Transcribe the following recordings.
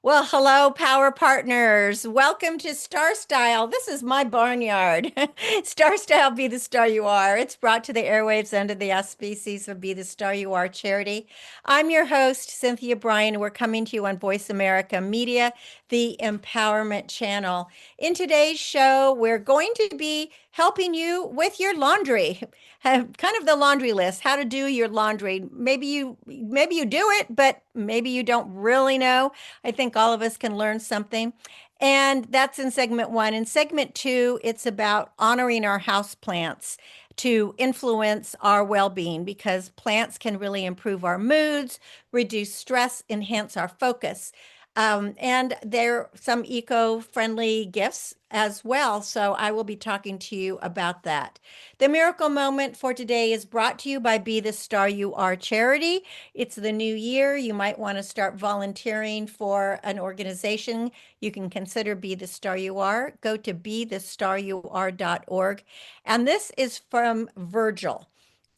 Well, hello, power partners. Welcome to Starstyle. This is my barnyard. Starstyle, be the star you are. It's brought to the airwaves under the auspices of Be the Star You Are charity. I'm your host, Cynthia Brian. We're coming to you on Voice America Media, the empowerment channel. In today's show, we're going to be helping you with your laundry. Kind of the laundry list, how to do your laundry. Maybe you do it, but maybe you don't really know. I think all of us can learn something. And that's in segment one. In segment two, it's about honoring our house plants to influence our well-being because plants can really improve our moods, reduce stress, enhance our focus. And there are some eco-friendly gifts as well. So I will be talking to you about that. The miracle moment for today is brought to you by Be the Star You Are charity. It's the new year. You might want to start volunteering for an organization. You can consider Be the Star You Are. Go to bethestaryouare.org. And this is from Virgil.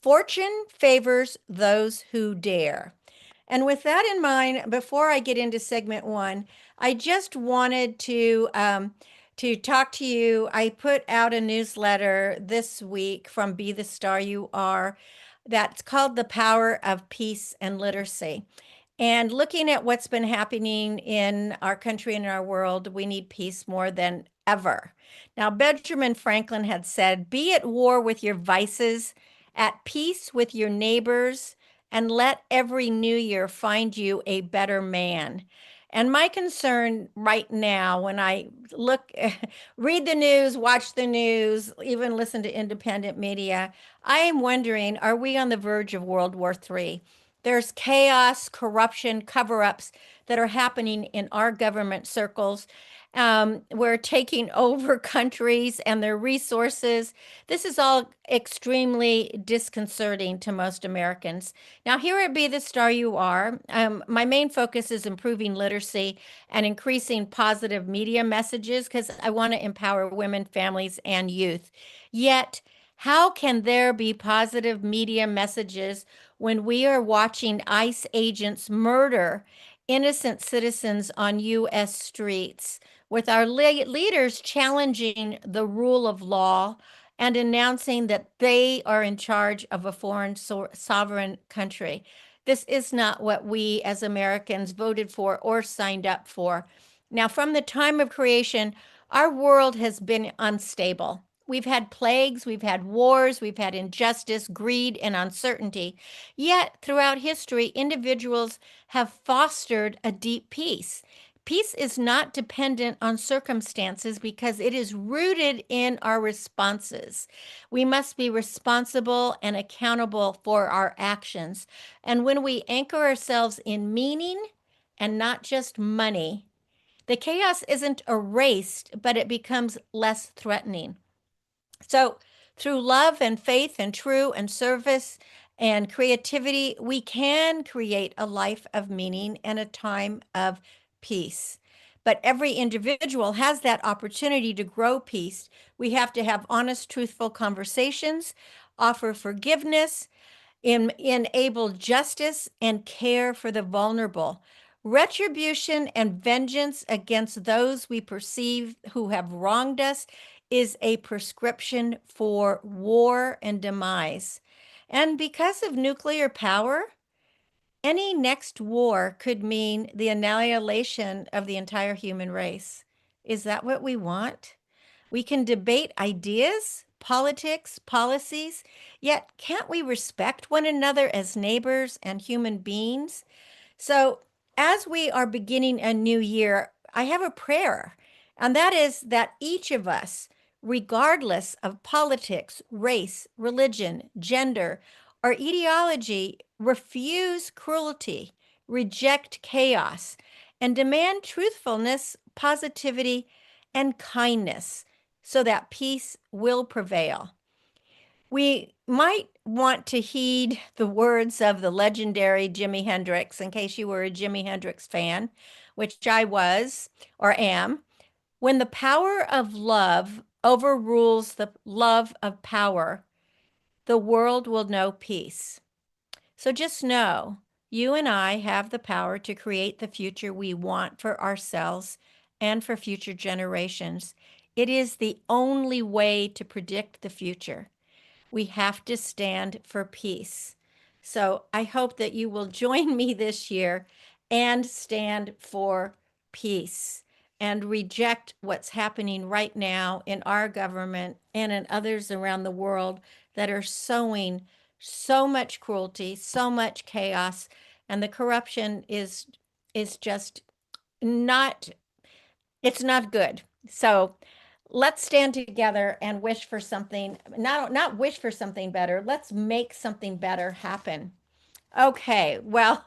Fortune favors those who dare. And with that in mind, before I get into segment one, I just wanted to talk to you. I put out a newsletter this week from Be the Star You Are that's called The Power of Peace and Literacy. And looking at what's been happening in our country and in our world, we need peace more than ever. Now, Benjamin Franklin had said, be at war with your vices, at peace with your neighbors, and let every new year find you a better man. And my concern right now, when I look, read the news, watch the news, even listen to independent media, I am wondering, are we on the verge of World War III? There's chaos, corruption, cover-ups that are happening in our government circles. We're taking over countries and their resources. This is all extremely disconcerting to most Americans. Now, here at Be the Star You Are, my main focus is improving literacy and increasing positive media messages because I want to empower women, families, and youth. Yet, how can there be positive media messages when we are watching ICE agents murder innocent citizens on U.S. streets, with our leaders challenging the rule of law and announcing that they are in charge of a foreign sovereign country? This is not what we as Americans voted for or signed up for. Now, from the time of creation, our world has been unstable. We've had plagues, we've had wars, we've had injustice, greed, and uncertainty. Yet, throughout history, individuals have fostered a deep peace. Peace is not dependent on circumstances because it is rooted in our responses. We must be responsible and accountable for our actions. And when we anchor ourselves in meaning and not just money, the chaos isn't erased, but it becomes less threatening. So, through love and faith and true and service and creativity, we can create a life of meaning and a time of peace. But every individual has that opportunity to grow peace. We have to have honest, truthful conversations, offer forgiveness, enable justice, and care for the vulnerable. Retribution and vengeance against those we perceive who have wronged us is a prescription for war and demise. And because of nuclear power, any next war could mean the annihilation of the entire human race. Is that what we want? We can debate ideas, politics, policies, yet can't we respect one another as neighbors and human beings? So, as we are beginning a new year, I have a prayer, and that is that each of us, regardless of politics, race, religion, gender, or ideology, refuse cruelty, reject chaos, and demand truthfulness, positivity, and kindness so that peace will prevail. We might want to heed the words of the legendary Jimi Hendrix, in case you were a Jimi Hendrix fan, which I was or am. When the power of love overrules the love of power, the world will know peace. So just know you and I have the power to create the future we want for ourselves and for future generations. It is the only way to predict the future. We have to stand for peace. So I hope that you will join me this year and stand for peace and reject what's happening right now in our government and in others around the world that are sowing so much cruelty, so much chaos, and the corruption is just not it's not good. So let's stand together and wish for something, not wish for something better. Let's make something better happen. Okay, well,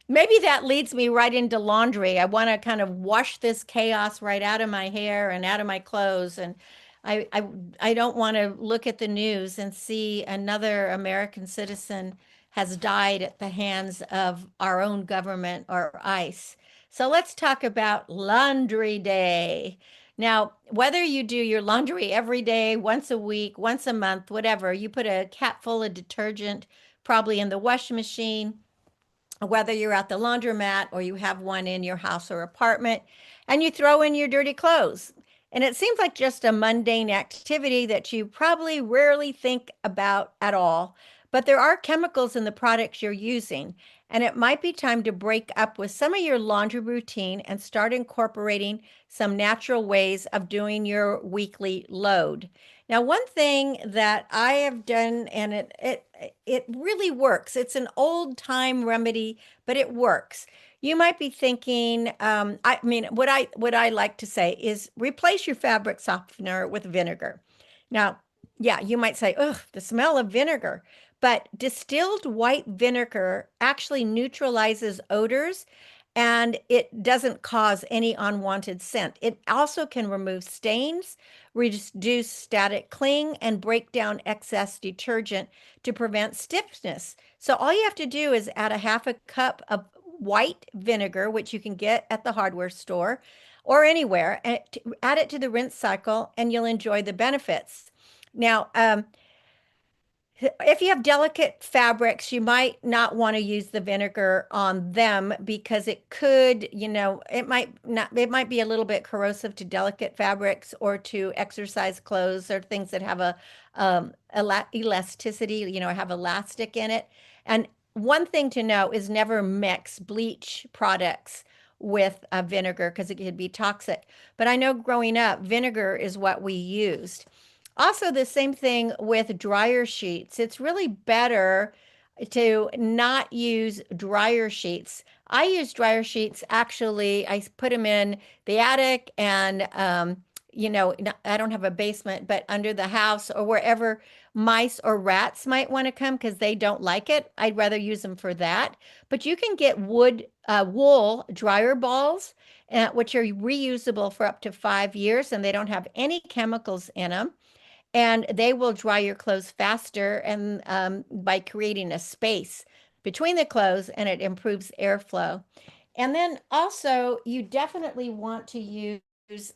maybe that leads me right into laundry. I want to kind of wash this chaos right out of my hair and out of my clothes. And I, I, I don't want to look at the news and see another American citizen has died at the hands of our own government or ICE. So let's talk about Laundry Day. Now, whether you do your laundry every day, once a week, once a month, whatever, you put a cap full of detergent probably in the washing machine, whether you're at the laundromat or you have one in your house or apartment, and you throw in your dirty clothes. And it seems like just a mundane activity that you probably rarely think about at all. But there are chemicals in the products you're using, and it might be time to break up with some of your laundry routine and start incorporating some natural ways of doing your weekly load. Now, one thing that I have done, and it really works. It's an old time remedy, but it works. You might be thinking, I mean, what I like to say is replace your fabric softener with vinegar. Now, yeah, you might say, ugh, the smell of vinegar. But distilled white vinegar actually neutralizes odors and it doesn't cause any unwanted scent. It also can remove stains, reduce static cling, and break down excess detergent to prevent stiffness. So all you have to do is add a half a cup of white vinegar, which you can get at the hardware store or anywhere, and add it to the rinse cycle, and you'll enjoy the benefits. Now, if you have delicate fabrics, you might not want to use the vinegar on them because it could, it might be a little bit corrosive to delicate fabrics or to exercise clothes or things that have elasticity, have elastic in it. And one thing to know is never mix bleach products with vinegar because it could be toxic. But I know growing up, vinegar is what we used. Also, the same thing with dryer sheets. It's really better to not use dryer sheets. I use dryer sheets actually, I put them in the attic and I don't have a basement, but under the house or wherever mice or rats might want to come because they don't like it. I'd rather use them for that. But you can get wool dryer balls, which are reusable for up to 5 years, and they don't have any chemicals in them, and they will dry your clothes faster and by creating a space between the clothes, and it improves airflow. And then also you definitely want to use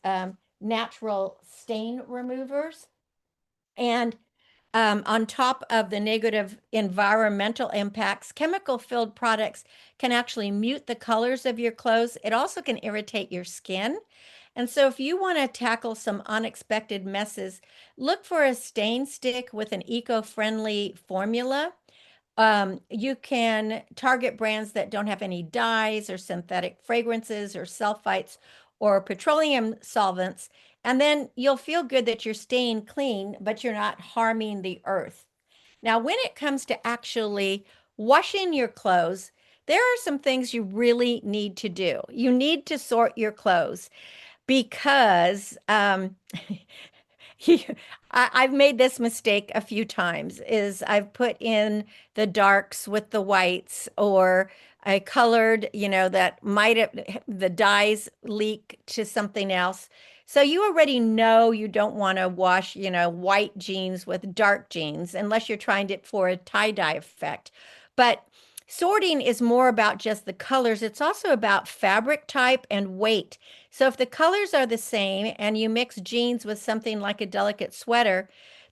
natural stain removers. And on top of the negative environmental impacts, chemical filled products can actually mute the colors of your clothes. It also can irritate your skin. And so, if you want to tackle some unexpected messes, look for a stain stick with an eco friendly formula. You can target brands that don't have any dyes or synthetic fragrances or sulfites or petroleum solvents. And then you'll feel good that you're staying clean, but you're not harming the earth. Now, when it comes to actually washing your clothes, there are some things you really need to do. You need to sort your clothes because I've made this mistake a few times is I've put in the darks with the whites, or I colored, that might have the dyes leak to something else. So you already know you don't want to wash, white jeans with dark jeans unless you're trying it for a tie-dye effect. But sorting is more about just the colors. It's also about fabric type and weight. So if the colors are the same and you mix jeans with something like a delicate sweater,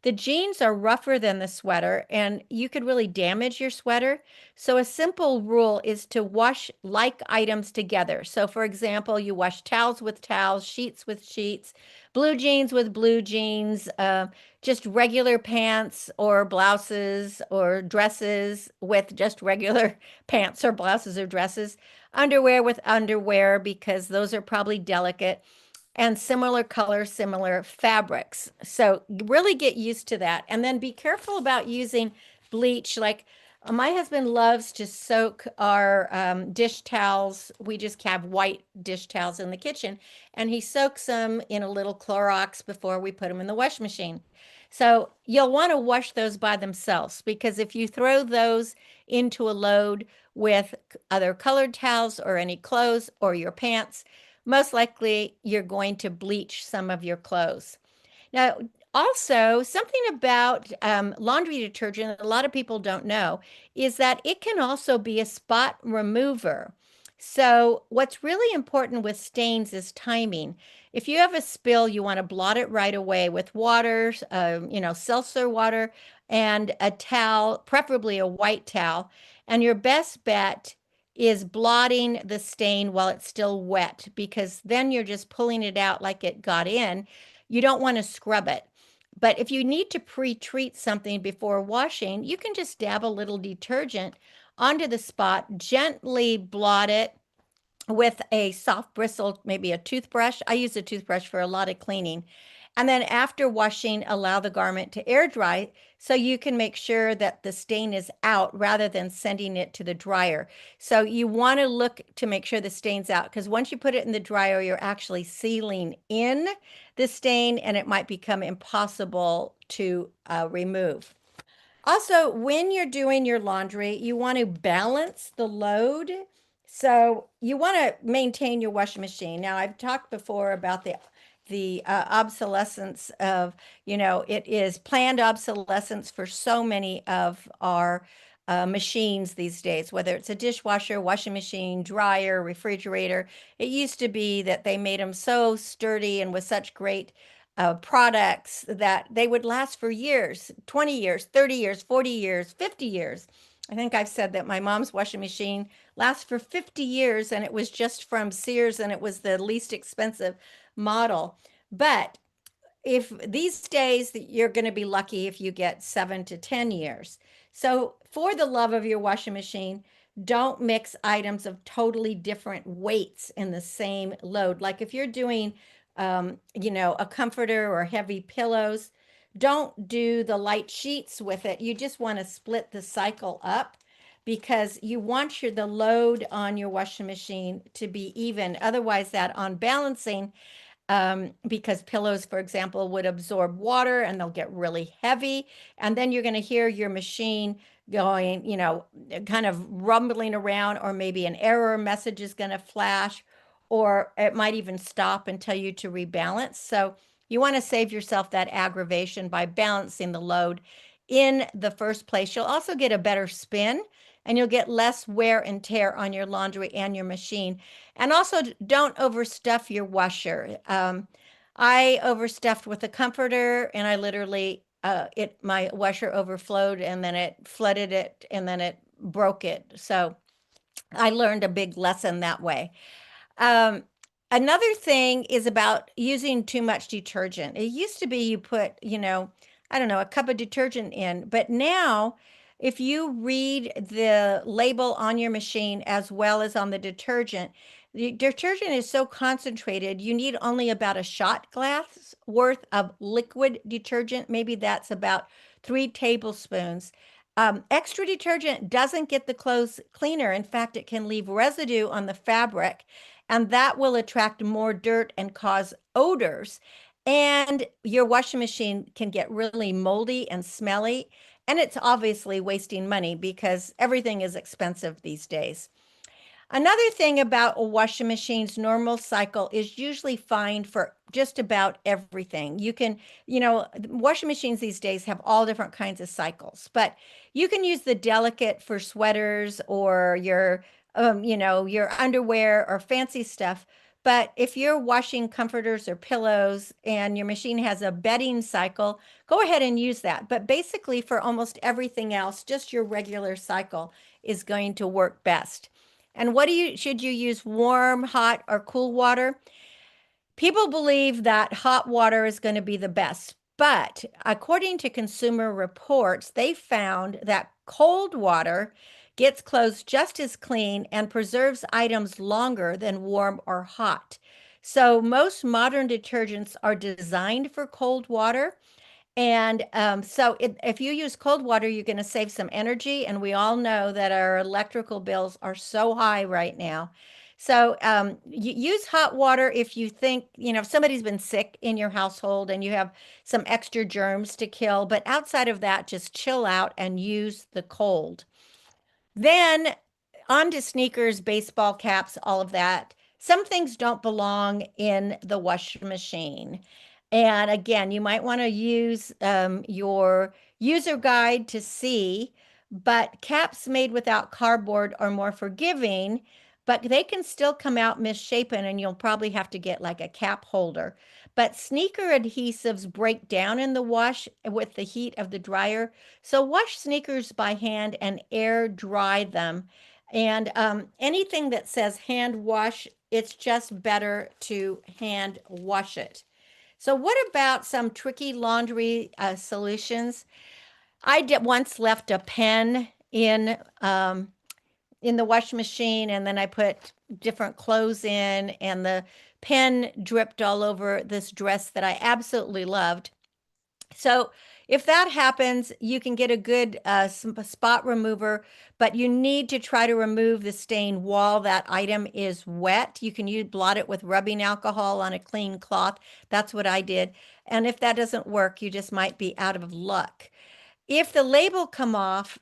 the jeans are rougher than the sweater and you could really damage your sweater. So a simple rule is to wash like items together. So for example, you wash towels with towels, sheets with sheets, blue jeans with blue jeans, just regular pants or blouses or dresses with just regular pants or blouses or dresses, underwear with underwear because those are probably delicate, and similar colors, similar fabrics. So really get used to that. And then be careful about using bleach. Like my husband loves to soak our dish towels. We just have white dish towels in the kitchen, and he soaks them in a little Clorox before we put them in the wash machine. So you'll want to wash those by themselves because if you throw those into a load with other colored towels or any clothes or your pants, most likely you're going to bleach some of your clothes. Now, also, something about laundry detergent that a lot of people don't know is that it can also be a spot remover. So, what's really important with stains is timing. If you have a spill, you want to blot it right away with water, seltzer water, and a towel, preferably a white towel. And your best bet is blotting the stain while it's still wet because then you're just pulling it out like it got in. You don't want to scrub it. But if you need to pre-treat something before washing, you can just dab a little detergent onto the spot, gently blot it with a soft bristle, maybe a toothbrush. I use a toothbrush for a lot of cleaning. And then after washing, allow the garment to air dry so you can make sure that the stain is out rather than sending it to the dryer. So you want to look to make sure the stain's out because once you put it in the dryer, you're actually sealing in the stain and it might become impossible to remove. Also, when you're doing your laundry, you want to balance the load. So you want to maintain your washing machine. Now, I've talked before about the obsolescence of, it is planned obsolescence for so many of our machines these days, whether it's a dishwasher, washing machine, dryer, refrigerator. It used to be that they made them so sturdy and with such great products that they would last for years, 20 years, 30 years, 40 years, 50 years. I think I've said that my mom's washing machine lasts for 50 years and it was just from Sears and it was the least expensive model. But if these days you're going to be lucky if you get 7 to 10 years. So for the love of your washing machine, don't mix items of totally different weights in the same load. Like if you're doing, a comforter or heavy pillows, don't do the light sheets with it. You just want to split the cycle up because you want the load on your washing machine to be even. Otherwise, that unbalancing because pillows, for example, would absorb water and they'll get really heavy. And then you're going to hear your machine going, kind of rumbling around, or maybe an error message is going to flash, or it might even stop and tell you to rebalance. So you want to save yourself that aggravation by balancing the load in the first place. You'll also get a better spin and you'll get less wear and tear on your laundry and your machine. And also, don't overstuff your washer. I overstuffed with a comforter, and I literally my washer overflowed, and then it flooded it, and then it broke it. So I learned a big lesson that way. Um, Another thing is about using too much detergent. It used to be you put, I don't know, a cup of detergent in, but now if you read the label on your machine as well as on the detergent is so concentrated, you need only about a shot glass worth of liquid detergent. Maybe that's about 3 tablespoons. Extra detergent doesn't get the clothes cleaner. In fact, it can leave residue on the fabric and that will attract more dirt and cause odors. And your washing machine can get really moldy and smelly. And it's obviously wasting money because everything is expensive these days. Another thing about a washing machine's normal cycle is usually fine for just about everything. You can, washing machines these days have all different kinds of cycles, but you can use the delicate for sweaters or your underwear or fancy stuff. But if you're washing comforters or pillows and your machine has a bedding cycle, go ahead and use that. But basically, for almost everything else, just your regular cycle is going to work best. And should you use warm, hot, or cool water? People believe that hot water is going to be the best, but according to Consumer Reports, they found that cold water gets clothes just as clean and preserves items longer than warm or hot. So most modern detergents are designed for cold water, and if you use cold water, you're going to save some energy. And we all know that our electrical bills are so high right now. So use hot water if you think, if somebody's been sick in your household and you have some extra germs to kill. But outside of that, just chill out and use the cold. Then on to sneakers, baseball caps, all of that. Some things don't belong in the washing machine. And again, you might want to use your user guide to see, but caps made without cardboard are more forgiving, but they can still come out misshapen and you'll probably have to get like a cap holder. But sneaker adhesives break down in the wash with the heat of the dryer. So wash sneakers by hand and air dry them. And anything that says hand wash, it's just better to hand wash it. So what about some tricky laundry solutions? I did once left a pen in the washing machine, and then I put different clothes in, and the pen dripped all over this dress that I absolutely loved. So if that happens, you can get a good spot remover, but you need to try to remove the stain while that item is wet. You can blot it with rubbing alcohol on a clean cloth. That's what I did. And if that doesn't work, you just might be out of luck. If the label came off,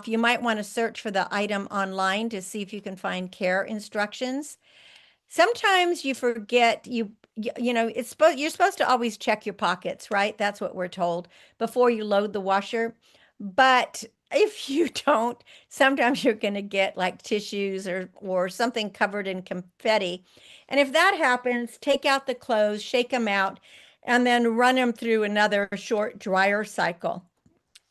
you might want to search for the item online to see if you can find care instructions. Sometimes you forget you're supposed to always check your pockets, right? That's what we're told before you load the washer. But if you don't, sometimes you're going to get like tissues or something covered in confetti. And if that happens, take out the clothes, shake them out, and then run them through another short dryer cycle.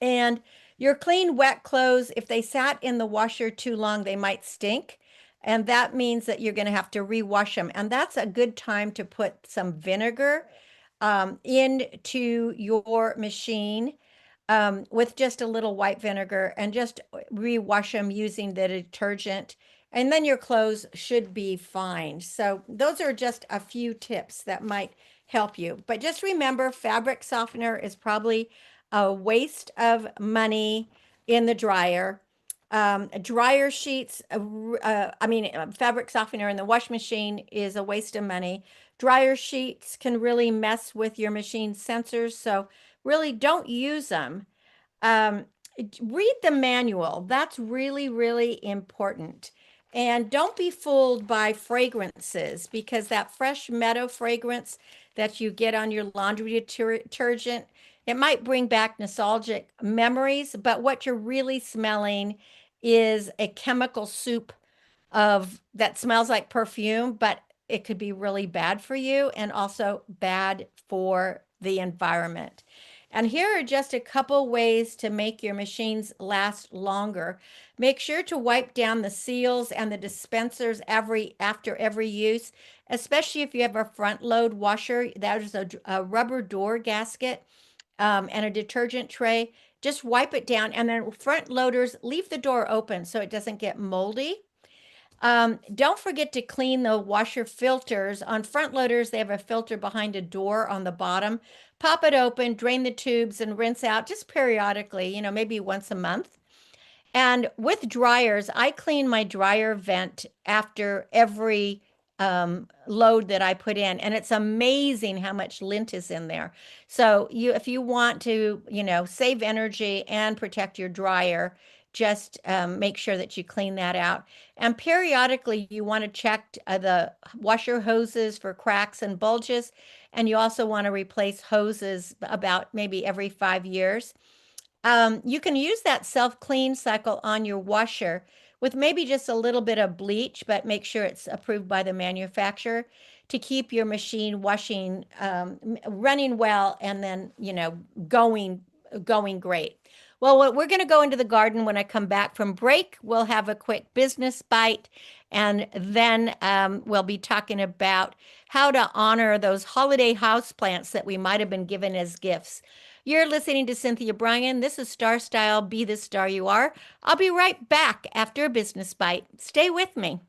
And your clean, wet clothes, if they sat in the washer too long, they might stink. And that means that you're going to have to rewash them. And that's a good time to put some vinegar into your machine with just a little white vinegar and just rewash them using the detergent. And then your clothes should be fine. So those are just a few tips that might help you. But just remember, fabric softener is probably a waste of money in the dryer. Dryer sheets, fabric softener in the wash machine is a waste of money. Dryer sheets can really mess with your machine sensors, so really don't use them. Um, Read the manual. That's really, really important. And don't be fooled by fragrances because that fresh meadow fragrance that you get on your laundry detergent, it might bring back nostalgic memories, but what you're really smelling is a chemical soup of that smells like perfume, but it could be really bad for you and also bad for the environment. And here are just a couple ways to make your machines last longer. Make sure to wipe down the seals and the dispensers after every use, especially if you have a front load washer. There's a rubber door gasket and a detergent tray. Just wipe it down, and then front loaders, leave the door open so it doesn't get moldy. Don't forget to clean the washer filters. On front loaders, they have a filter behind a door on the bottom. Pop it open, drain the tubes, and rinse out just periodically, maybe once a month. And with dryers, I clean my dryer vent after every load that I put in, and it's amazing how much lint is in there. So if you want to, save energy and protect your dryer, just make sure that you clean that out. And periodically, you want to check the washer hoses for cracks and bulges, and you also want to replace hoses about maybe every 5 years. You can use that self-clean cycle on your washer with maybe just a little bit of bleach, but make sure it's approved by the manufacturer to keep your machine washing, running well, and then, going great. Well, we're going to go into the garden when I come back from break. We'll have a quick business bite, and then we'll be talking about how to honor those holiday house plants that we might have been given as gifts. You're listening to Cynthia Brian. This is Starstyle. Be the star you are. I'll be right back after a business bite. Stay with me.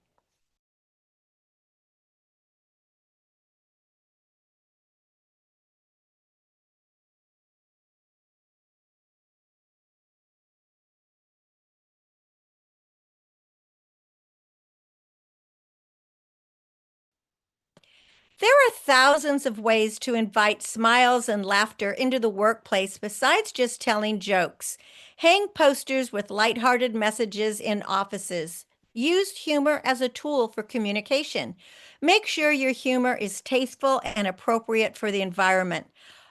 There are thousands of ways to invite smiles and laughter into the workplace besides just telling jokes. Hang posters with lighthearted messages in offices. Use humor as a tool for communication. Make sure your humor is tasteful and appropriate for the environment.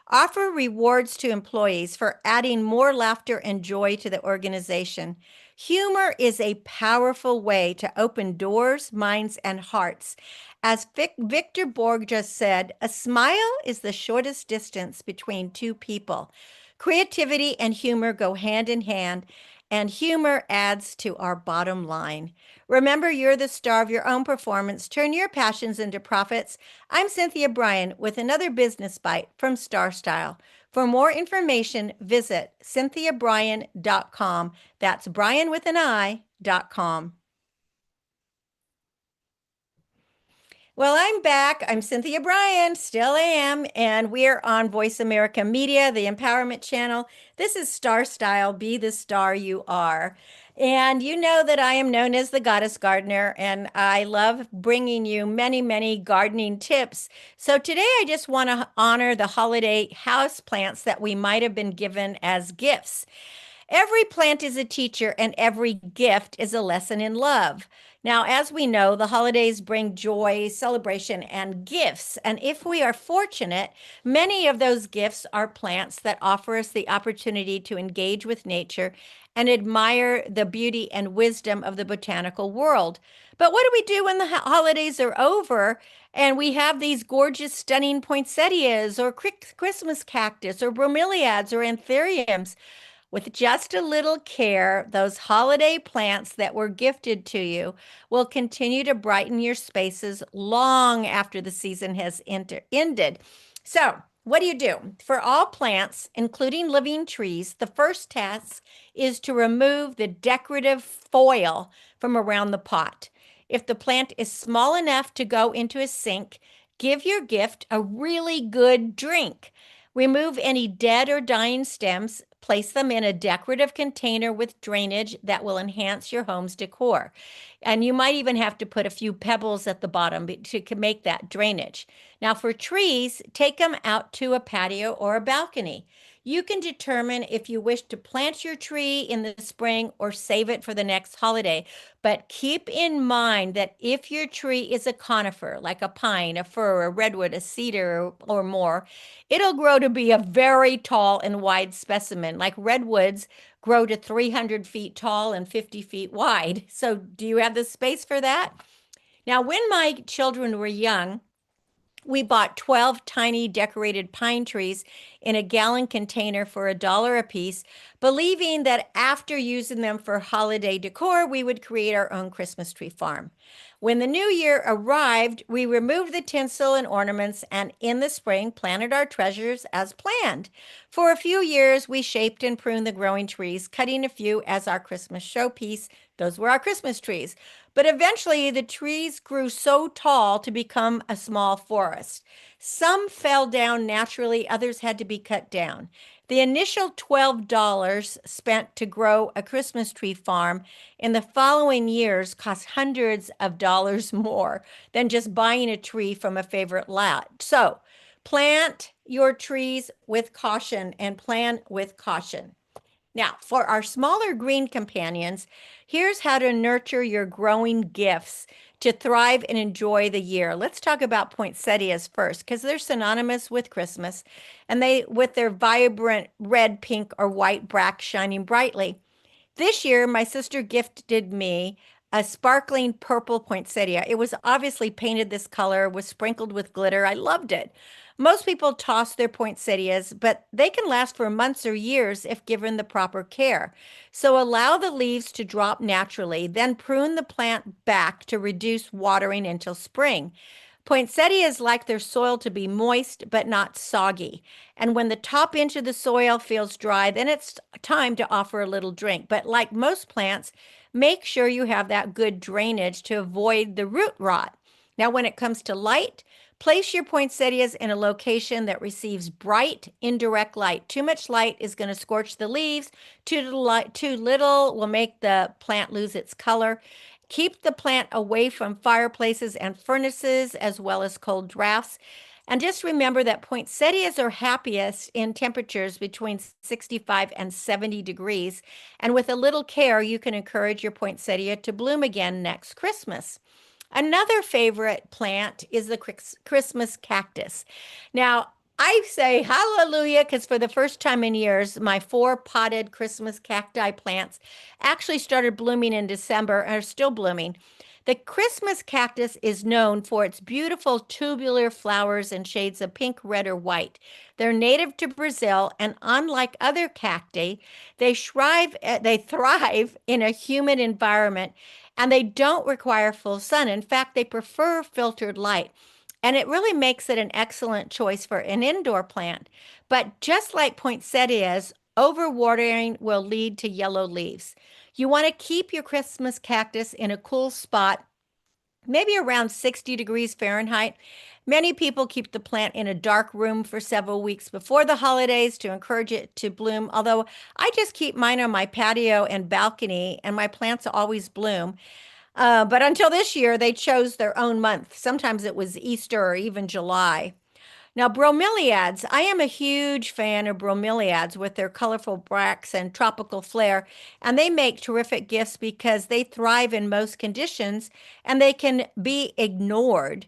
Offer rewards to employees for adding more laughter and joy to the organization. Humor is a powerful way to open doors, minds, and hearts. As Victor Borg just said, a smile is the shortest distance between two people. Creativity and humor go hand in hand, and humor adds to our bottom line. Remember, you're the star of your own performance. Turn your passions into profits. I'm Cynthia Brian with another business bite from Starstyle. For more information, visit cynthiabrian.com. That's Brian with an I.com. Well, I'm back. I'm Cynthia Brian, still am, and we're on Voice America Media, the Empowerment Channel. This is Star Style, Be the Star You Are. And you know that I am known as the Goddess Gardener, and I love bringing you many, many gardening tips. So today I just want to honor the holiday house plants that we might have been given as gifts. Every plant is a teacher, and every gift is a lesson in love. Now, as we know, the holidays bring joy, celebration, and gifts. And if we are fortunate, many of those gifts are plants that offer us the opportunity to engage with nature and admire the beauty and wisdom of the botanical world. But what do we do when the holidays are over and we have these gorgeous, stunning poinsettias or Christmas cactus or bromeliads or anthuriums? With just a little care, those holiday plants that were gifted to you will continue to brighten your spaces long after the season has ended. So, what do you do? For all plants, including living trees, the first task is to remove the decorative foil from around the pot. If the plant is small enough to go into a sink, give your gift a really good drink. Remove any dead or dying stems, place them in a decorative container with drainage that will enhance your home's decor. And you might even have to put a few pebbles at the bottom to make that drainage. Now, for trees, take them out to a patio or a balcony. You can determine if you wish to plant your tree in the spring or save it for the next holiday. But keep in mind that if your tree is a conifer, like a pine, a fir, a redwood, a cedar, or more, it'll grow to be a very tall and wide specimen. Like redwoods grow to 300 feet tall and 50 feet wide. So, do you have the space for that? Now, when my children were young, we bought 12 tiny decorated pine trees in a gallon container for $1 a piece, believing that after using them for holiday decor, we would create our own Christmas tree farm. When the new year arrived, we removed the tinsel and ornaments and in the spring planted our treasures as planned. For a few years, we shaped and pruned the growing trees, cutting a few as our Christmas showpiece. Those were our Christmas trees. But eventually, the trees grew so tall to become a small forest. Some fell down naturally, others had to be cut down. The initial $12 spent to grow a Christmas tree farm in the following years cost hundreds of dollars more than just buying a tree from a favorite lot. So, plant your trees with caution and plan with caution. Now, for our smaller green companions, here's how to nurture your growing gifts to thrive and enjoy the year. Let's talk about poinsettias first, because they're synonymous with Christmas, and with their vibrant red, pink, or white bracts shining brightly. This year, my sister gifted me a sparkling purple poinsettia. It was obviously painted this color, was sprinkled with glitter. I loved it. Most people toss their poinsettias, but they can last for months or years if given the proper care. So allow the leaves to drop naturally, then prune the plant back to reduce watering until spring. Poinsettias like their soil to be moist but not soggy. And when the top inch of the soil feels dry, then it's time to offer a little drink. But like most plants, make sure you have that good drainage to avoid the root rot. Now, when it comes to light, place your poinsettias in a location that receives bright, indirect light. Too much light is going to scorch the leaves. Too little will make the plant lose its color. Keep the plant away from fireplaces and furnaces, as well as cold drafts. And just remember that poinsettias are happiest in temperatures between 65 and 70 degrees. And with a little care, you can encourage your poinsettia to bloom again next Christmas. Another favorite plant is the Christmas cactus. Now, I say hallelujah because for the first time in years, my four potted Christmas cacti plants actually started blooming in December and are still blooming. The Christmas cactus is known for its beautiful tubular flowers in shades of pink, red, or white. They're native to Brazil, and unlike other cacti, they thrive in a humid environment, and they don't require full sun. In fact, they prefer filtered light. And it really makes it an excellent choice for an indoor plant. But just like poinsettias, overwatering will lead to yellow leaves. You want to keep your Christmas cactus in a cool spot, maybe around 60 degrees Fahrenheit. Many people keep the plant in a dark room for several weeks before the holidays to encourage it to bloom. Although I just keep mine on my patio and balcony, and my plants always bloom. But until this year, they chose their own month. Sometimes it was Easter or even July. Now, bromeliads, I am a huge fan of bromeliads with their colorful bracts and tropical flair, and they make terrific gifts because they thrive in most conditions and they can be ignored.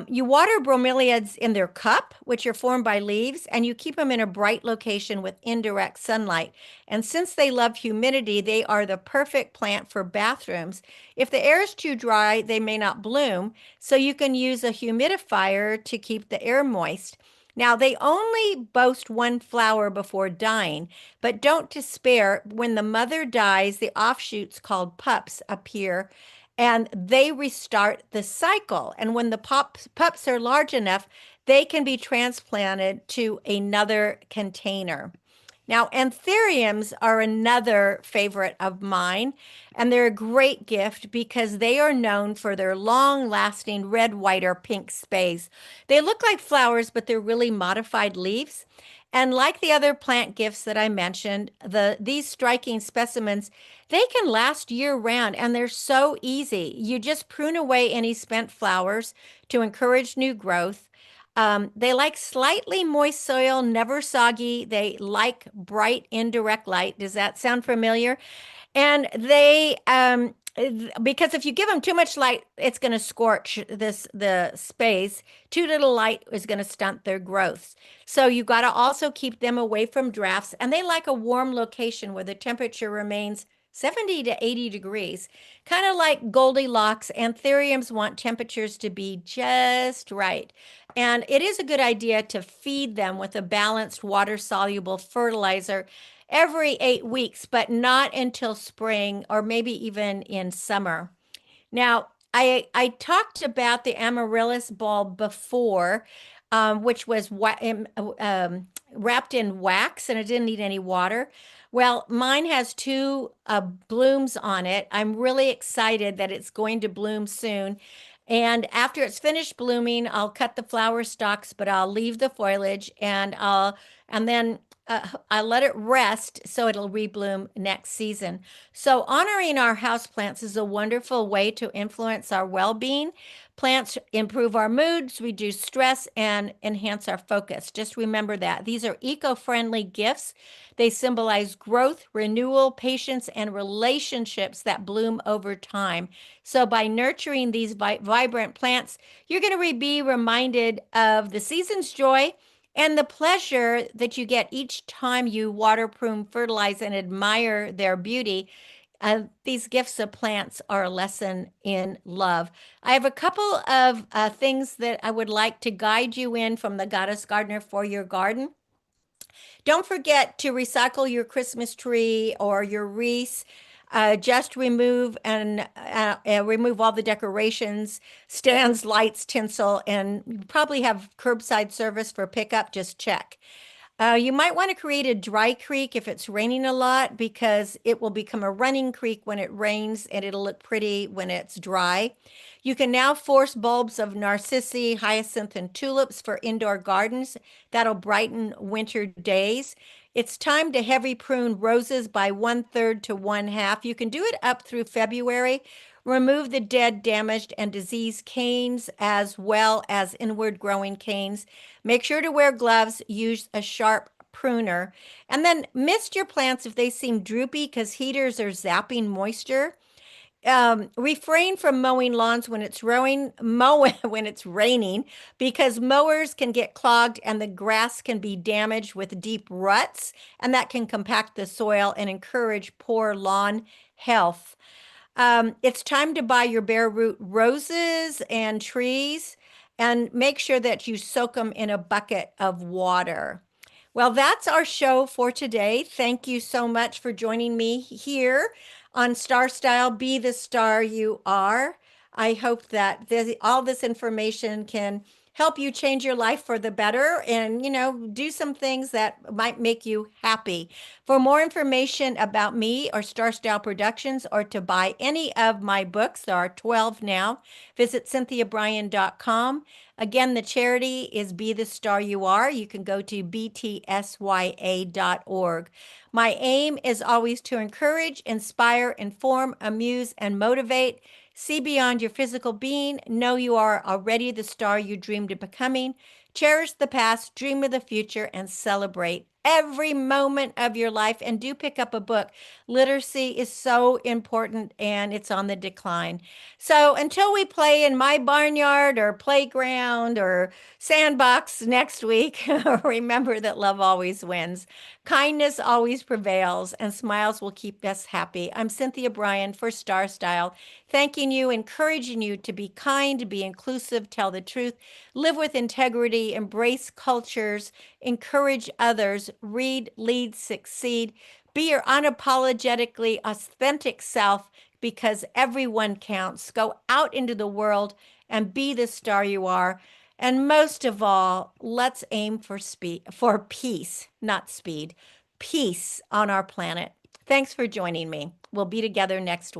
You water bromeliads in their cup, which are formed by leaves, and you keep them in a bright location with indirect sunlight. And since they love humidity, they are the perfect plant for bathrooms. If the air is too dry, they may not bloom, so you can use a humidifier to keep the air moist. Now, they only boast one flower before dying, but don't despair. When the mother dies, the offshoots called pups appear and they restart the cycle. And when the pups are large enough, they can be transplanted to another container. Now, anthuriums are another favorite of mine, and they're a great gift because they are known for their long-lasting red, white, or pink sprays. They look like flowers, but they're really modified leaves. And like the other plant gifts that I mentioned, these striking specimens, they can last year round and they're so easy. You just prune away any spent flowers to encourage new growth. They like slightly moist soil, never soggy. They like bright indirect light. Does that sound familiar? And because if you give them too much light, it's going to scorch the space. Too little light is going to stunt their growth. So you got to also keep them away from drafts, and they like a warm location where the temperature remains 70 to 80 degrees. Kind of like Goldilocks, anthuriums want temperatures to be just right. And it is a good idea to feed them with a balanced water-soluble fertilizer every 8 weeks, but not until spring or maybe even in summer. Now, I talked about the amaryllis bulb before, which was wrapped in wax and it didn't need any water. Well, mine has two blooms on it. I'm really excited that it's going to bloom soon. And after it's finished blooming, I'll cut the flower stalks, but I'll leave the foliage and then I let it rest so it'll rebloom next season. So honoring our houseplants is a wonderful way to influence our well-being. Plants improve our moods, reduce stress, and enhance our focus. Just remember that. These are eco-friendly gifts. They symbolize growth, renewal, patience, and relationships that bloom over time. So by nurturing these vibrant plants, you're going to be reminded of the season's joy and the pleasure that you get each time you water, prune, fertilize, and admire their beauty. These gifts of plants are a lesson in love. I have a couple of things that I would like to guide you in from the Goddess Gardener for your garden. Don't forget to recycle your Christmas tree or your wreaths. Just remove all the decorations, stands, lights, tinsel, and you probably have curbside service for pickup. Just check. You might want to create a dry creek if it's raining a lot because it will become a running creek when it rains and it'll look pretty when it's dry. You can now force bulbs of narcissi, hyacinth, and tulips for indoor gardens. That'll brighten winter days. It's time to heavy prune roses by 1/3 to 1/2. You can do it up through February. Remove the dead, damaged, and diseased canes as well as inward growing canes. Make sure to wear gloves, use a sharp pruner, and then mist your plants if they seem droopy because heaters are zapping moisture. Refrain from mowing lawns when it's when it's raining because mowers can get clogged and the grass can be damaged with deep ruts, and that can compact the soil and encourage poor lawn health. It's time to buy your bare root roses and trees and make sure that you soak them in a bucket of water. Well, that's our show for today. Thank you so much for joining me here on Star Style. Be the star you are. I hope that all this information can help you change your life for the better and, do some things that might make you happy. For more information about me or Star Style Productions or to buy any of my books, there are 12 now, visit cynthiabrian.com. Again, the charity is Be the Star You Are. You can go to btsya.org. My aim is always to encourage, inspire, inform, amuse, and motivate. See beyond your physical being. Know you are already the star you dreamed of becoming. Cherish the past, dream of the future, and celebrate every moment of your life. And do pick up a book. Literacy is so important and it's on the decline. So until we play in my barnyard or playground or sandbox next week, remember that love always wins. Kindness always prevails, and smiles will keep us happy. I'm Cynthia Brian for Star Style, thanking you, encouraging you to be kind, be inclusive, tell the truth, live with integrity, embrace cultures, encourage others, read, lead, succeed. Be your unapologetically authentic self because everyone counts. Go out into the world and be the star you are. And most of all, let's aim for peace, not speed. Peace on our planet. Thanks for joining me. We'll be together next week.